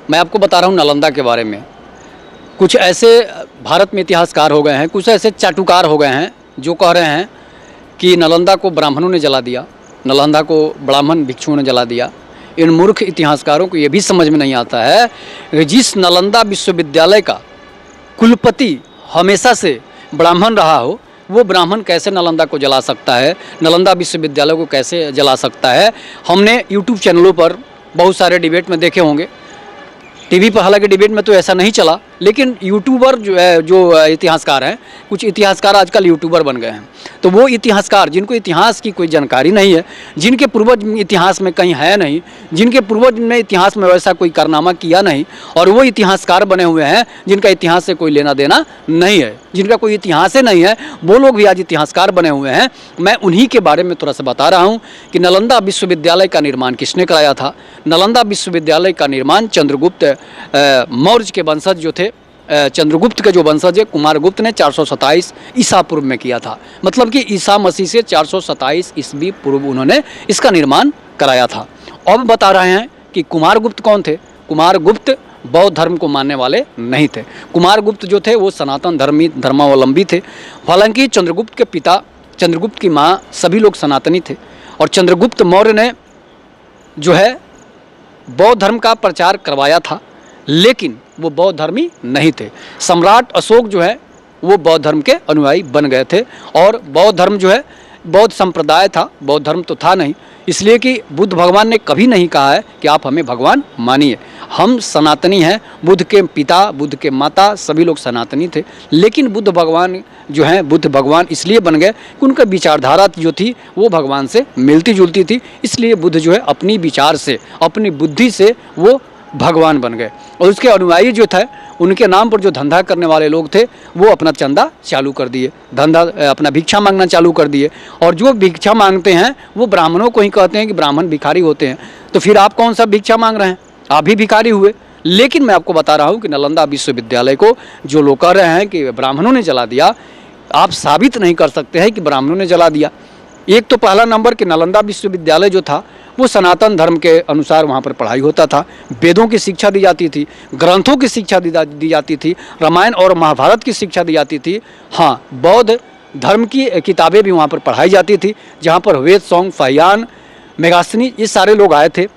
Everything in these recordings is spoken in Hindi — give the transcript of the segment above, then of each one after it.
मैं आपको बता रहा हूँ नालंदा के बारे में। कुछ ऐसे भारत में इतिहासकार हो गए हैं, कुछ ऐसे चाटुकार हो गए हैं जो कह रहे हैं कि नालंदा को ब्राह्मणों ने जला दिया, नालंदा को ब्राह्मण भिक्षुओं ने जला दिया। इन मूर्ख इतिहासकारों को ये भी समझ में नहीं आता है कि जिस नालंदा विश्वविद्यालय का कुलपति हमेशा से ब्राह्मण रहा हो, वो ब्राह्मण कैसे नालंदा को जला सकता है, नालंदा विश्वविद्यालय को कैसे जला सकता है। हमने यूट्यूब चैनलों पर बहुत सारे डिबेट में देखे होंगे, टीवी पर हालांकि डिबेट में तो ऐसा नहीं चला, लेकिन यूट्यूबर जो इतिहासकार हैं, कुछ इतिहासकार आजकल यूट्यूबर बन गए हैं। तो वो इतिहासकार जिनको इतिहास की कोई जानकारी नहीं है, जिनके पूर्वज इतिहास में कहीं है नहीं, जिनके पूर्वज ने इतिहास में वैसा कोई कारनामा किया नहीं, और वो इतिहासकार बने हुए हैं जिनका इतिहास से कोई लेना देना नहीं है, जिनका कोई इतिहास ही नहीं है, वो लोग भी आज इतिहासकार बने हुए हैं। मैं उन्हीं के बारे में थोड़ा सा बता रहा हूँ कि नालंदा विश्वविद्यालय का निर्माण किसने कराया था। नालंदा विश्वविद्यालय का निर्माण चंद्रगुप्त मौर्य के वंशज जो थे, चंद्रगुप्त के जो वंशज है कुमारगुप्त ने 427 ईसा पूर्व में किया था। मतलब कि ईसा मसीह से 427 ईस्वी पूर्व उन्होंने इसका निर्माण कराया था। अब बता रहे हैं कि कुमारगुप्त कौन थे। कुमारगुप्त बौद्ध धर्म को मानने वाले नहीं थे। कुमारगुप्त जो थे वो सनातन धर्मावलंबी थे। हालांकि चंद्रगुप्त के पिता, चंद्रगुप्त की माँ, सभी लोग सनातनी थे। और चंद्रगुप्त मौर्य ने जो है बौद्ध धर्म का प्रचार करवाया था, लेकिन वो बौद्ध धर्मी नहीं थे। सम्राट अशोक जो है वो बौद्ध धर्म के अनुयायी बन गए थे। और बौद्ध धर्म जो है बौद्ध संप्रदाय था, बौद्ध धर्म तो था नहीं। इसलिए कि बुद्ध भगवान ने कभी नहीं कहा है कि आप हमें भगवान मानिए। हम सनातनी हैं, बुद्ध के पिता, बुद्ध के माता सभी लोग सनातनी थे। लेकिन बुद्ध भगवान जो हैं, बुद्ध भगवान इसलिए बन गए कि उनका विचारधारा जो थी वो भगवान से मिलती जुलती थी। इसलिए बुद्ध जो है अपनी विचार से, अपनी बुद्धि से वो भगवान बन गए। और उसके अनुयायी जो था, उनके नाम पर जो धंधा करने वाले लोग थे वो अपना चंदा चालू कर दिए, धंधा अपना भिक्षा मांगना चालू कर दिए। और जो भिक्षा मांगते हैं वो ब्राह्मणों को ही कहते हैं कि ब्राह्मण भिखारी होते हैं। तो फिर आप कौन सा भिक्षा मांग रहे हैं, आप भी भिखारी हुए। लेकिन मैं आपको बता रहा हूँ कि नालंदा विश्वविद्यालय को जो लोग कह रहे हैं कि ब्राह्मणों ने जला दिया, आप साबित नहीं कर सकते हैं कि ब्राह्मणों ने जला दिया। एक तो पहला नंबर कि नालंदा विश्वविद्यालय जो था वो सनातन धर्म के अनुसार वहाँ पर पढ़ाई होता था, वेदों की शिक्षा दी जाती थी, ग्रंथों की शिक्षा दी जाती थी, रामायण और महाभारत की शिक्षा दी जाती थी। हाँ, बौद्ध धर्म की किताबें भी वहाँ पर पढ़ाई जाती थी, जहाँ पर वेद, सौंग, फाहियान, मेगास्थनी ये सारे लोग आए थे।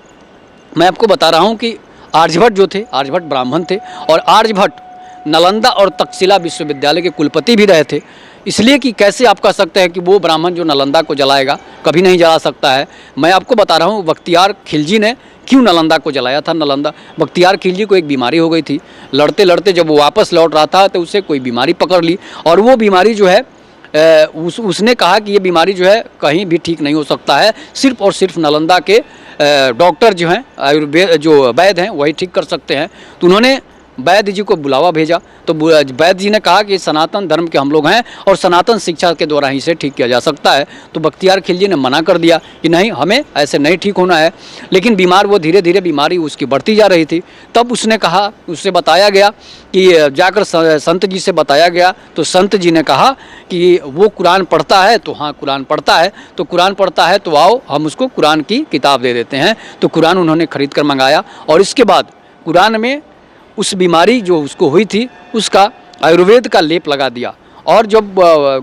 मैं आपको बता रहा हूँ कि आर्यभट्ट जो थे, आर्यभट्ट ब्राह्मण थे, और आर्यभट्ट नालंदा और तक्षशिला विश्वविद्यालय के कुलपति भी रहे थे। इसलिए कि कैसे आप कह सकते हैं कि वो ब्राह्मण जो नालंदा को जलाएगा, कभी नहीं जला सकता है। मैं आपको बता रहा हूँ बख्तियार खिलजी ने क्यों नालंदा को जलाया था। नालंदा, बख्तियार खिलजी को एक बीमारी हो गई थी। लड़ते लड़ते जब वो वापस लौट रहा था तो उसे कोई बीमारी पकड़ ली, और वो बीमारी जो है उसने कहा कि ये बीमारी जो है कहीं भी ठीक नहीं हो सकता है, सिर्फ और सिर्फ नालंदा के डॉक्टर जो हैं, आयुर्वेद जो वैद्य हैं वही ठीक कर सकते हैं। तो उन्होंने वैद्य जी को बुलावा भेजा। तो वैद्य जी ने कहा कि सनातन धर्म के हम लोग हैं और सनातन शिक्षा के द्वारा ही इसे ठीक किया जा सकता है। तो बख्तियार खिलजी ने मना कर दिया कि नहीं, हमें ऐसे नहीं ठीक होना है। लेकिन बीमार वो धीरे धीरे बीमारी उसकी बढ़ती जा रही थी। तब उसने कहा, उससे बताया गया कि जाकर संत जी से बताया गया। तो संत जी ने कहा कि वो कुरान पढ़ता है। तो हाँ, कुरान पढ़ता है, तो कुरान पढ़ता है तो आओ हम उसको कुरान की किताब दे देते हैं। तो कुरान उन्होंने खरीद कर मंगाया, और इसके बाद कुरान में उस बीमारी जो उसको हुई थी उसका आयुर्वेद का लेप लगा दिया। और जब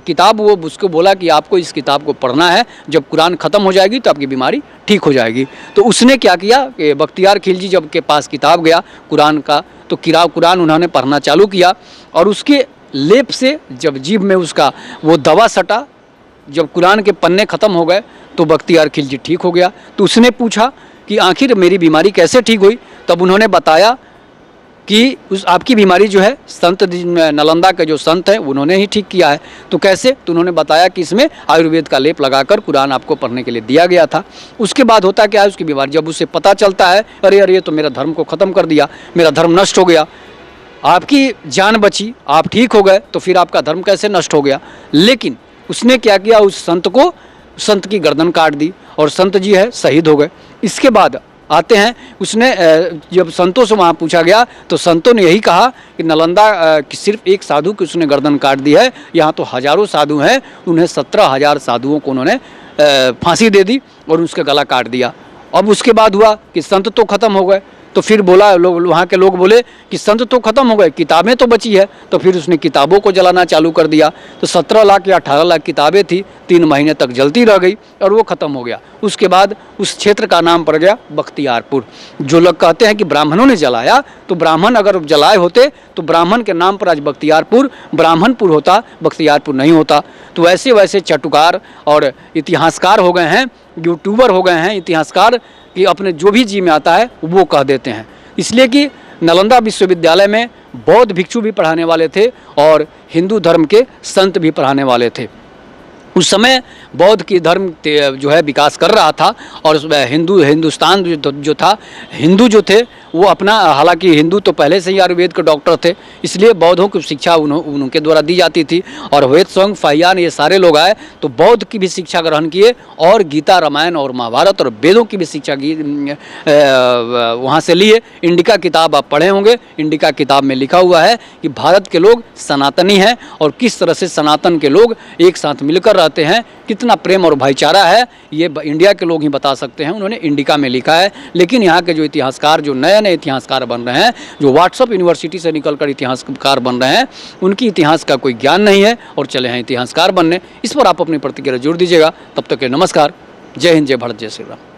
किताब वो उसको बोला कि आपको इस किताब को पढ़ना है, जब कुरान ख़त्म हो जाएगी तो आपकी बीमारी ठीक हो जाएगी। तो उसने क्या किया कि बख्तियार खिलजी जब के पास किताब गया कुरान का, तो कुरान उन्होंने पढ़ना चालू किया। और उसके लेप से जब जीभ में उसका वो दवा सटा, जब कुरान के पन्ने ख़त्म हो गए तो बख्तियार खिलजी ठीक हो गया। तो उसने पूछा कि आखिर मेरी बीमारी कैसे ठीक हुई। तब उन्होंने बताया कि उस आपकी बीमारी जो है संत नालंदा के जो संत हैं उन्होंने ही ठीक किया है। तो कैसे? तो उन्होंने बताया कि इसमें आयुर्वेद का लेप लगाकर कुरान आपको पढ़ने के लिए दिया गया था। उसके बाद होता क्या है, उसकी बीमारी जब उसे पता चलता है अरे अरे तो मेरा धर्म को ख़त्म कर दिया, मेरा धर्म नष्ट हो गया, आपकी जान बची, आप ठीक हो गए, तो फिर आपका धर्म कैसे नष्ट हो गया। लेकिन उसने क्या किया, उस संत की गर्दन काट दी और संत जी है शहीद हो गए। इसके बाद आते हैं, उसने जब संतों से वहाँ पूछा गया तो संतों ने यही कहा कि नालंदा की सिर्फ एक साधु की उसने गर्दन काट दी है, यहाँ तो हजारों साधु हैं, उन्हें 17,000 साधुओं को उन्होंने फांसी दे दी और उसका गला काट दिया। अब उसके बाद हुआ कि संत तो ख़त्म हो गए, तो फिर बोला लोग, वहाँ के लोग बोले कि संत तो खत्म हो गए, किताबें तो बची है। तो फिर उसने किताबों को जलाना चालू कर दिया। तो 17 लाख या 18 लाख किताबें थी, 3 महीने तक जलती रह गई और वो ख़त्म हो गया। उसके बाद उस क्षेत्र का नाम पड़ गया बख्तियारपुर। जो लोग कहते हैं कि ब्राह्मणों ने जलाया, तो ब्राह्मण अगर जलाए होते तो ब्राह्मण के नाम पर आज बख्तियारपुर ब्राह्मणपुर होता, बख्तियारपुर नहीं होता। तो वैसे वैसे चटुकार और इतिहासकार हो गए हैं, यूट्यूबर हो गए हैं इतिहासकार, कि अपने जो भी जी में आता है वो कह देते हैं। इसलिए कि नालंदा विश्वविद्यालय में बौद्ध भिक्षु भी पढ़ाने वाले थे और हिंदू धर्म के संत भी पढ़ाने वाले थे। उस समय बौद्ध की धर्म जो है विकास कर रहा था और हिंदुस्तान जो था, हिंदू जो थे वो अपना, हालांकि हिंदू तो पहले से ही आयुर्वेद के डॉक्टर थे, इसलिए बौद्धों की शिक्षा उनके द्वारा दी जाती थी। और हुएत्सोंग, फाहियान, ये सारे लोग आए तो बौद्ध की भी शिक्षा ग्रहण किए और गीता, रामायण और महाभारत और वेदों की भी शिक्षा वहाँ से लिए। इंडिका किताब आप पढ़े होंगे, इंडिका किताब में लिखा हुआ है कि भारत के लोग सनातनी हैं और किस तरह से सनातन के लोग एक साथ मिलकर रहते हैं, कितना प्रेम और भाईचारा है, ये इंडिया के लोग ही बता सकते हैं। उन्होंने इंडिका में लिखा है। लेकिन यहाँ के जो इतिहासकार, जो नए नए इतिहासकार बन रहे हैं, जो व्हाट्सएप यूनिवर्सिटी से निकलकर इतिहासकार बन रहे हैं, उनकी इतिहास का कोई ज्ञान नहीं है और चले हैं इतिहासकार बनने। इस पर आप अपनी प्रतिक्रिया जरूर दीजिएगा। तब तक के नमस्कार। जय हिंद, जय भारत, जय श्री राम।